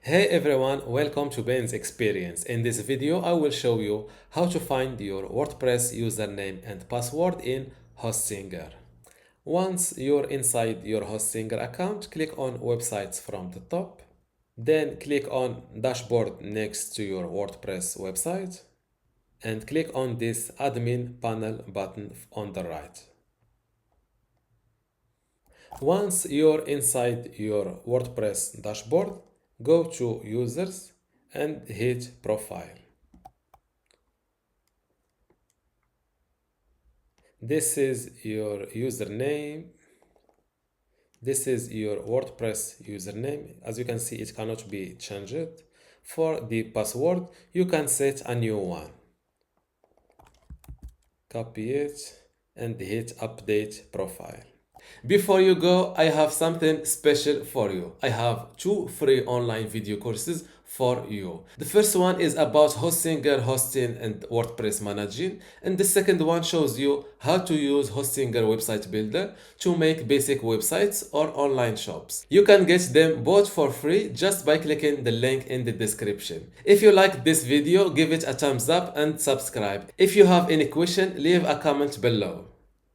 Hey everyone, welcome to Ben's Experience. In this video, I will show you how to find your WordPress username and password in Hostinger. Once you're inside your Hostinger account, click on Websites from the top. Then click on Dashboard next to your WordPress website and click on this Admin Panel button on the right. Once you're inside your WordPress dashboard, go to Users and hit Profile. This is your username. This is your WordPress username. As you can see, it cannot be changed. For the password, you can set a new one. Copy it and hit Update Profile. Before you go, I have something special for you. I have two free online video courses for you. The first one is about Hostinger hosting and WordPress managing, and the second one shows you how to use Hostinger website builder to make basic websites or online shops. You can get them both for free just by clicking the link in the description. If you like this video, give it a thumbs up and subscribe. If you have any question, leave a comment below.